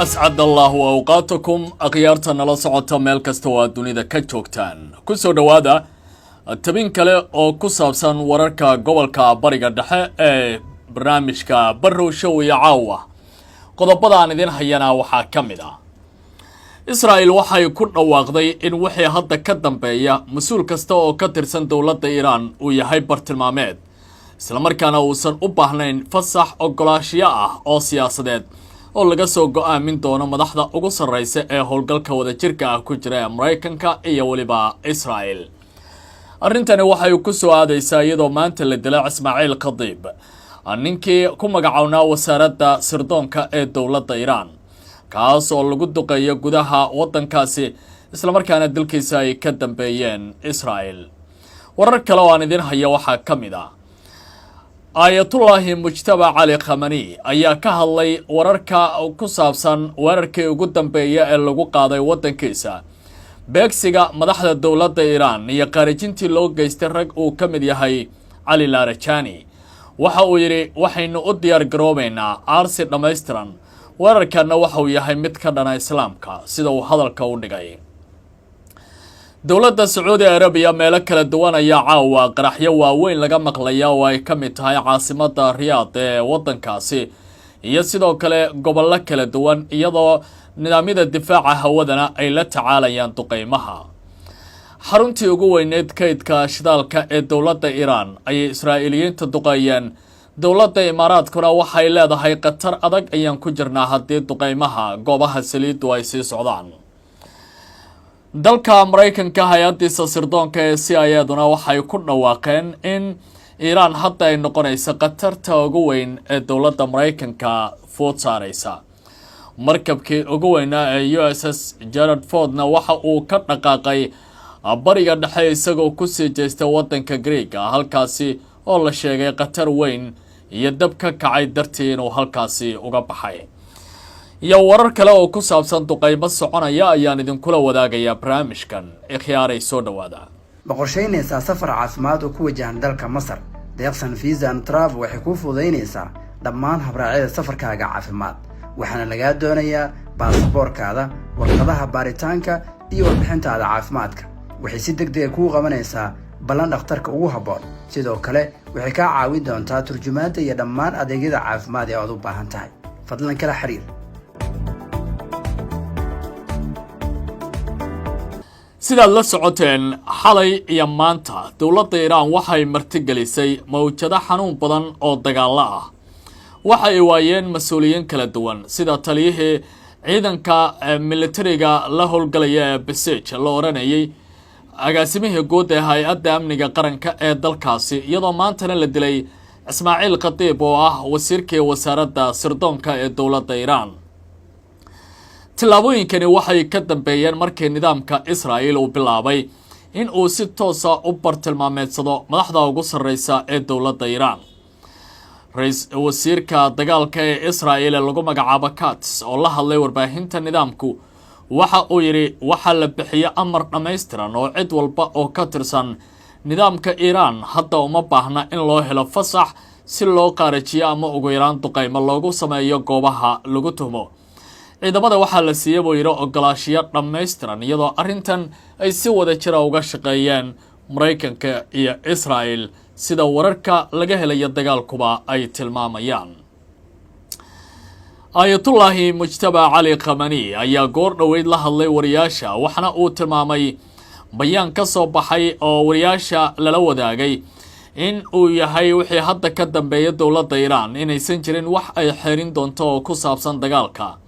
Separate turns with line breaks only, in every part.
أسعد الله أوقاتكم أخيارتنا لا سعودة ميل كستوا الدنيا كجوكتان كسو دوادا تبين كله أو كسابسان ورركا قولكا بريقا دحي برنامجكا برو شو يعاوة قضبضا عن ذين حيانا وحا كامدا إسرائيل waxay ku dhawaaqday in wixii hadda ka dambeeya mas'uul kasta oo ka tirsan dawladda Iran uu yahay bartilmaameed isla markaana uusan u baahnayn fasax ogolaashiyo ah oo siyaasadeed oo laga soo go'aamin doono madaxda ugu sarreysa ee howlgalka wadajirka ah ku jira Mareykanka iyo waliba Israel. Arrintani waxay ku soo aadaysaa iyadoo maanta la dilay Ismaaciil Khadiib ninkii ku magacawnaa wasaaradda sirdoonka ee dawladda Iran kaas oo lagu duqeeyo gudaha wadankaasi isla markaana dalkiisa ay ka dambeeyeen Israel. Warar kale oo aan idin hayo waxaa kamid ah Ayatollah Mujtaba Ali Khamenei ayaa ka hadlay wararka ku saabsan wararkii ugu dambeeyay ee lagu qaaday wadankiisa beegsiga madaxda dawladda Iran iyo qarijintii loo geystay rag uu ka mid yahay Ali Larijani waxa uu yiri waxaynu u diyaar garoobaynaa aarsi dhameystiran wararkana waxa uu yahay mid ka dhana islaamka sida uu hadalka u dhigay dawladda Saudi Arabia meelo kala duwan ayaa caawa qaraxyo waaweyn laga maqlayaa oo ay ka mid tahay caasimadda Riyadh ee wadankaasi iyo sidoo kale gobollo kala duwan iyadoo nidaamyada difaaca hawadana ay la tacaalayaan duqeymaha xaruntii ugu weyneed kaydka shidaalka ee dawladda Iran ay Israa'iiliyiinta duqeeyeen dawladda Imaaraadkuna waxay leedahay qatar adag ayaan ku jirnaa haddii duqeymaha goobaha saliidu ay sii socdaan dalka Mareykanka hay'adiisa sirdoonka ee CIA-duna waxay ku dhawaaqeen in Iran hadda ay noqonayso qatarta ugu weyn ee dawladda Mareykanka food saaraysa markabkii ugu weynaa ee USS Gerald Fordna waxa uu ka dhaqaaqay bariga dhexe isagoo ku sii jeestay wadanka Greega halkaasi oo la sheegay qatar weyn iyo dab ka kacay dartii inuu halkaasi uga baxay iyo warar kale oo ku saabsan duqeymo soconaya ayaan idin kula wadaagayaa barnaamijkan ikhyaaray soo dhawaada
ma qorsheynaysaa safar caafimaad oo ku wajahan dalka Masar deeqsan visa and travel waxay ku fududeynaysaa dhammaan habraacyada safarkaaga caafimaad waxaana laga doonayaa baasaboorkaada warqadaha baaritaanka iyo warbixintaada caafimaadka waxay si degdeg ah ku qabanaysaa balan dhakhtarka ugu habboon sidoo kale waxay ka caawin doontaa turjumaanta iyo dhammaan adeegyada caafimaad ee aad u baahan tahay fadlan kala xiriir
sidaad la socoteen xalay iyo maanta dawladda Iran waxay martigelisay mawjado xanuun badan oo dagaal ah waxa ay waayeen mas'uuliyiin kala duwan sida taliyihii ciidanka militariga la howlgalaya ee Basij la oranayay agaasimihii guud ee hay'adda amniga qaranka ee dalkaasi iyadoo maantana la dilay Ismaaciil Khadiib oo ah wasiirkii wasaaradda sirdoonka ee dawladda Iran tilaabooyinkani waxay ka dambeeyeen markii nidaamka Israel uu bilaabay in uu si toos ah u bartilmaameedsado madaxda ugu sarreysa ee dawladda Iran wasiirka dagaalka ee Israel lagu magacaabo Katz oo la hadlay warbaahinta nidaamku waxa uu yiri waxa la bixiyay amar dhameystiran oo cid walba oo ka tirsan nidaamka Iran hadda uma baahna in loo helo fasax si loo qaarajiyo ama ugu yaraan duqeymo loogu sameeyo goobaha lagu tuhmo ciidamada waxa la siiyay buu yiri ogolaashiyo dhameystiran iyadoo arrintan ay si wada jir ah uga shaqeeyeen Mareykanka iyo Israel sida wararka laga helayo dagaalkuba ay tilmaamayaan Ayatollah Mujtaba Ali Khamenei ayaa goor dhaweyd la hadlay wariyaasha waxana uu tilmaamay bayaan ka soo baxay oo wariyaasha lala wadaagay in uu yahay wixii hadda ka dambeeya dawladda Iran inaysan jirin wax ay xeerin doonto oo ku saabsan dagaalka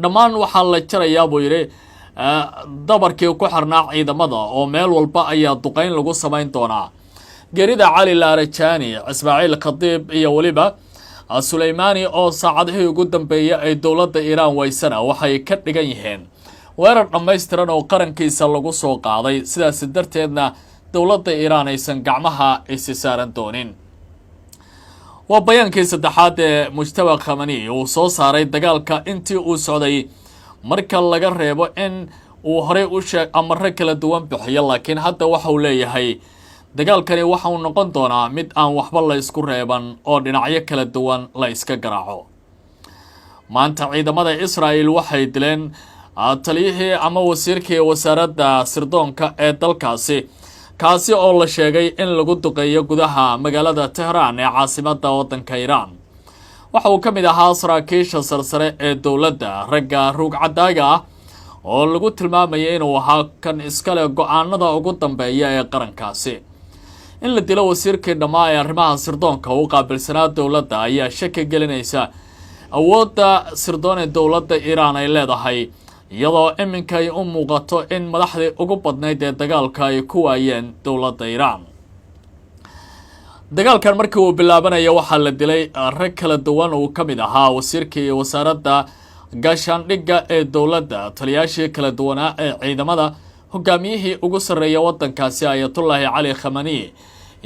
dhammaan waxa la jarayaa buu yiri dabarkii ku xirnaa ciidamada oo meel walba ayaa duqeyn lagu sameyn doonaa geerida Ali Larijani Ismaaciil Khadiib iyo waliba Suleymani oo saacadihii ugu dambeeyay ay dawladda Iran waysana waxay ka dhigan yihiin weerar dhameystiran oo qarankiisa lagu soo qaaday sidaas darteedna dawladda Iran aysan gacmaha isi saaran doonin waa bayaankii saddexaad ee Mujtaba Khamenei uu soo saaray dagaalka intii uu socday marka laga reebo in uu hore u sheeg amarro kala duwan bixiyo laakiin hadda waxa uu leeyahay dagaalkani waxa uu noqon doonaa mid aan waxba la isku reeban oo dhinacyo kala duwan la iska garaaco maanta ciidamada Israel waxay dileen taliyihii ama wasiirkii wasaaradda sirdoonka ee dalkaasi kaasi oo la sheegay in lagu duqeeyo gudaha magaalada Tehran ee caasimadda waddanka Iran. waxa uu ka mid ahaa saraakiisha sarsare ee dowladda ragga ruugcadaaga ah oo lagu tilmaamayay inuu ahaa kan iskale go'aanada ugu dambeeya ee qarankaasi. in la dilo wasiirkii dhammaa ee arrimaha sirdoonka u qaabilsanaa dowladda ayaa shaki gelinaysa awoodda sirdoon ee dowladda Iran ay leedahay, iyadoo iminka ay u muuqato in madaxdii ugu badnayd ee dagaalka ay ku waayeen dowladda Iran. dagaalkan markii uu bilaabanayo waxaa la dilay rag kala duwan oo ka mid ahaa wasiirkii wasaaradda gaashaandhigga ee dowladda, taliyaashii kala duwanaa ee ciidamada, hogaamiyihii ugu sarreeya waddankaasi Ayatollah Ali Khamenei,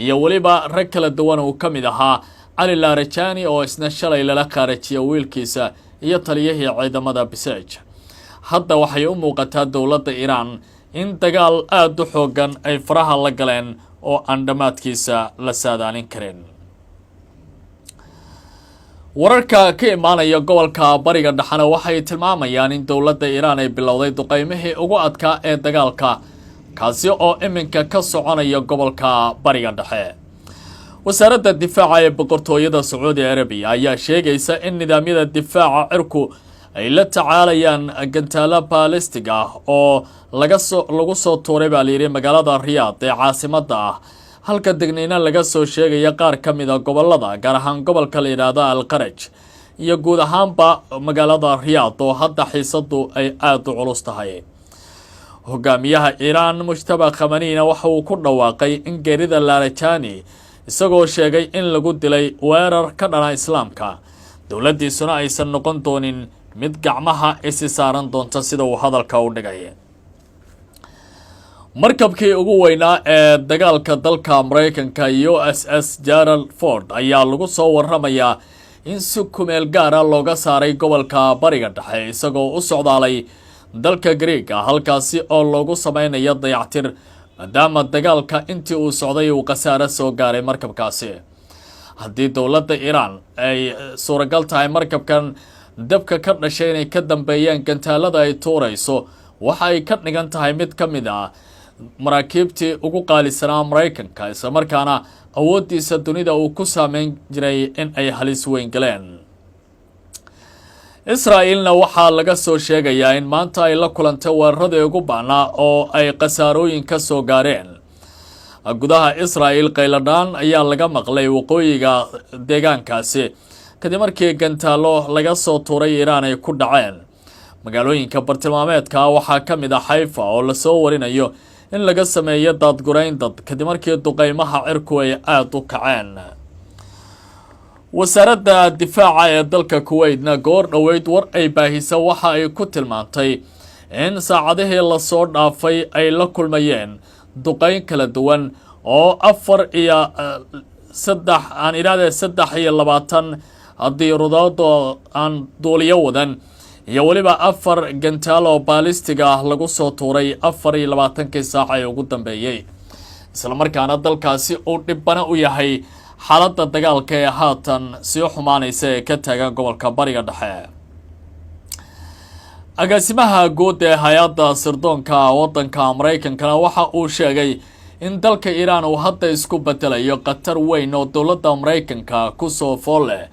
iyo weliba rag kala duwan oo ka mid ahaa Ali Larijani oo isna shalay lala qaarajiyay wiilkiisa iyo taliyihii ciidamada Basij. hadda waxay u muuqataa dowladda Iran in dagaal aad u xoogan ay faraha la galeen oo aan dhamaadkiisa la saadaalin karin. wararka ka imaanaya gobolka bariga dhaxana waxay tilmaamayaan in dowladda Iran ay bilowday duqeymihii ugu adkaa ee dagaalka kaasi oo iminka ka soconaya gobolka bariga dhexe. wasaaradda difaaca ee boqortooyada Sacuudi Arabiya ayaa sheegaysa in nidaamyada difaaca cirku ay la tacaalayaan gantaalo ballistic ah oo lagu soo tuuray baa layidhi magaalada Riyadh ee caasimadda ah, halka degniino laga soo sheegaya qaar ka mid a gobolada, gaar ahaan gobolka la yidhaahdo Al-Qaraj iyo guud ahaanba magaalada Riyadh oo hadda xiisadu ay aad u culus tahay. hogaamiyaha Iran Mujtaba Khamenei waxa uu ku dhawaaqay in geerida Larijani isagoo sheegay in lagu dilay weerar ka dhana islaamka, dowladdiisuna aysan noqon doonin mid gacmaha isi saaran doonta sida uu hadalka u dhigay. markabkii ugu weynaa ee dagaalka dalka Mareykanka USS Gerald Ford ayaa lagu soo warramayaa in si kumeel gaar ah looga saaray gobolka bariga dhexe isagoo u socdaalay dalka Greega, halkaasi oo loogu sameynayo dayactir maadaama dagaalka intii uu socday uu khasaare soo gaaray markabkaasi. haddii dowladda Iran ay suuragal tahay markabkan dabka ka dhashay inay ka dambeeyaan gantaalada ay tuurayso, waxa ay ka dhigan tahay mid ka mid ah maraakiibtii ugu qaalisanaa Mareykanka, isla markaana awooddiisa dunida uu ku saameyn jiray in ay halis weyn galeen. Israa'iilna waxaa laga soo sheegayaa in maanta ay la kulantay weeraradii ugu ba'naa oo ay khasaarooyin ka soo gaareen. gudaha Israa'iil qayladhaan ayaa laga maqlay waqooyiga deegaankaasi kadib markii gantaalo laga soo tuuray Iran ay ku dhaceen. magaalooyinka bartilmaameedka waxaa ka mid ah Haifa oo la soo warinayo in laga sameeyo daadgurayn dad kadib markii duqeymaha cirku ay aad u kaceen. wasaaradda difaaca ee dalka Kuwait-na goor dhoweyd war ay baahisa waxa ay ku tilmaantay in saacadihii la soo dhaafay ay la kulmayeen duqeyn kala duwan oo 23 diyaaradood oo aan duuliyo wadan iyo waliba 4 gantaal oo ballistic ah lagu soo tuuray 24 saac ee ugu dambeeyay, isla markaana dalkaasi uu dhibana u yahay xaaladda dagaalka ee haatan sii xumaanaysa ee ka taagan gobolka bariga dhexe. agaasimaha guud ee hay-adda sirdoonka waddanka Mareykankana waxa uu sheegay in dalka Iran uu hadda isku bedelayo khatar weyn oo dowladda Mareykanka ku soo fool leh,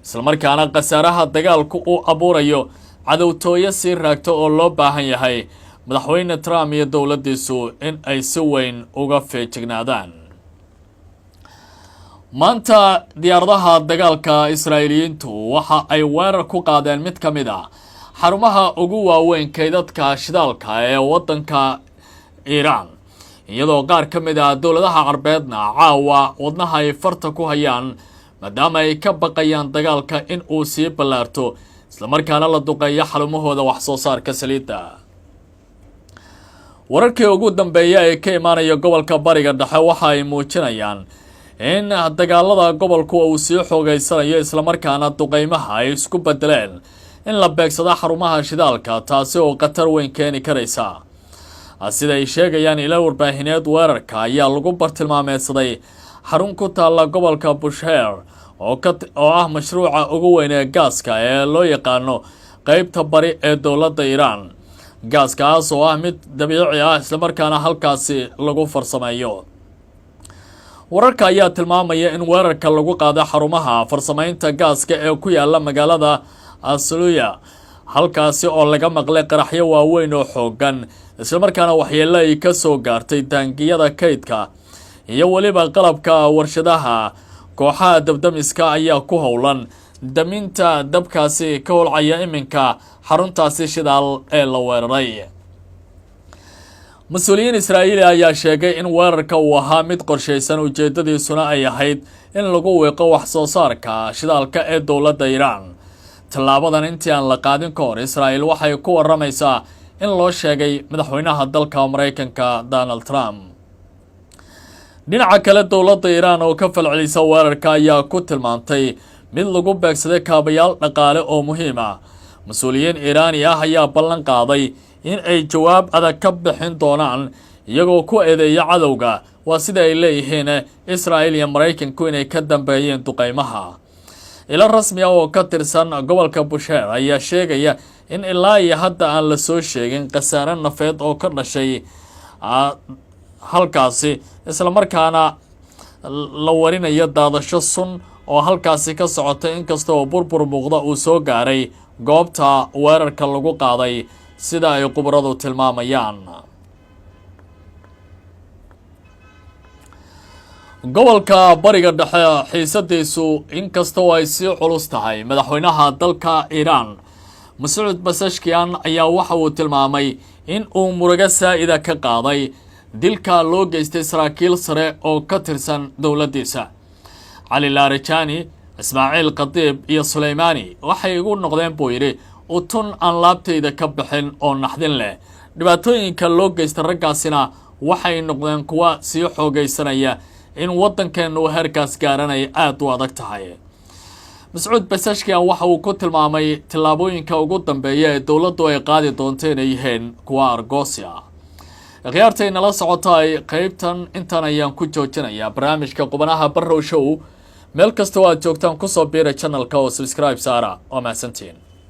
isla markaana khasaaraha dagaalku uu abuurayo cadowtooyo sii raagto oo loo baahan yahay madaxweyne Trump iyo dowladdiisu in ay si weyn uga feejignaadaan. maanta diyaaradaha dagaalka Israa'iiliyiintu waxa ay weerar ku qaadeen mid ka mid ah xarumaha ugu waaweyn kaydadka shidaalka ee waddanka Iran, iyadoo qaar ka mid ah dowladaha Carbeedna caawa wadnaha ay farta ku hayaan maadaama ay ka baqayaan dagaalka in uu sii ballaarto, isla markaana la duqeeyo xarumahooda wax soo saarka saliidda. wararkii ugu dambeeyay ee ka imaanaya gobolka bariga dhexe waxa ay muujinayaan in dagaalada gobolku uu sii xoogaysanayo, isla markaana duqeymaha ay isku bedeleen in la beegsado xarumaha shidaalka, taasi oo khatar weyn keeni karaysa. sida ay sheegayaan ilo warbaahineed, weerarka ayaa lagu bartilmaameedsaday xarun ku taalla gobolka Bushehr oo ah mashruuca ugu weyn ee gaaska ee loo yaqaano qaybta bari ee dowladda Iran. Gaaskaas oo ah mid dabiici ah isla markaana halkaasi lagu farsameeyo. wararka ayaa tilmaamaya in weerarka lagu qaaday xarumaha farsamaynta gaaska ee ku yaala magaalada Asluya, halkaasi oo laga maqlay qaraxyo waaweyn oo xoogan isla markaana waxyeello ay ka soo gaartay taangiyada kaydka iyo waliba qalabka warshadaha. kooxaha dabdamiska ayaa ku howlan daminta dabkaasi ka holcaya iminka xaruntaasi shidaal ee la weeraray. mas-uuliyiin Israa'iili ayaa sheegay in weerarka uu ahaa mid qorshaysan, ujeedadiisuna ay ahayd in lagu weeqo wax soo saarka shidaalka ee dowladda Iran. tallaabadan intii aan la qaadin ka hor, Israa'iil waxay ku waramaysaa in loo sheegay madaxweynaha dalka Mareykanka Donald Trump. dhinaca kale, dowladda Iran oo ka falcelisa weerarka ayaa ku tilmaantay mid lagu beegsaday kaabayaal dhaqaale oo muhiim ah. mas-uuliyiin Iraani ah ayaa ballan qaaday in ay jawaab adag ka bixin doonaan iyagoo ku eedeeya cadowga. waa sida ay leeyihiin Israa'iil iyo Mareykanku inay ka dambeeyeen duqeymaha. ilo rasmi ah oo ka tirsan gobolka Bushehr ayaa sheegaya in ilaa iyo hadda aan la soo sheegin khasaare nafeed oo ka dhashay halkaasi, isla markaana la warinayo daadasho sun oo halkaasi ka socota, inkasta oo burbur muuqda uu soo gaaray goobta weerarka lagu qaaday sida ay khubaradu tilmaamayaan. gobolka bariga dhexe xiisadiisu inkastoo ay sii culus tahay, madaxweynaha dalka Iran Mas'uud Pezeshkian ayaa waxa uu tilmaamay in uu murugo saa'ida ka qaaday dilka loo geystay saraakiil sare oo ka tirsan dowladdiisa. Cali Larijani, Ismaaciil Khatiib iyo Suleymaani waxay igu noqdeen buu yidhi utun aan laabtayda ka bixin oo naxdin leh. dhibaatooyinka loo geystay raggaasina waxay noqdeen kuwa sii xoogaysanaya in waddankeenu heerkaas gaaranay aad u adag tahay. Mas'uud Pezeshkian waxa uu ku tilmaamay tillaabooyinka ugu dambeeya ee dowladdu ay qaadi doonto inay yihiin kuwa argoosia. khiyaartay nala socotay qaybtan intaan ayaan ku joojinayaa barnaamijka Qubanaha Barrow Show. meel kasta oo aad joogtaan ku soo biira channelka oo subscribe saara oo mahadsantiin.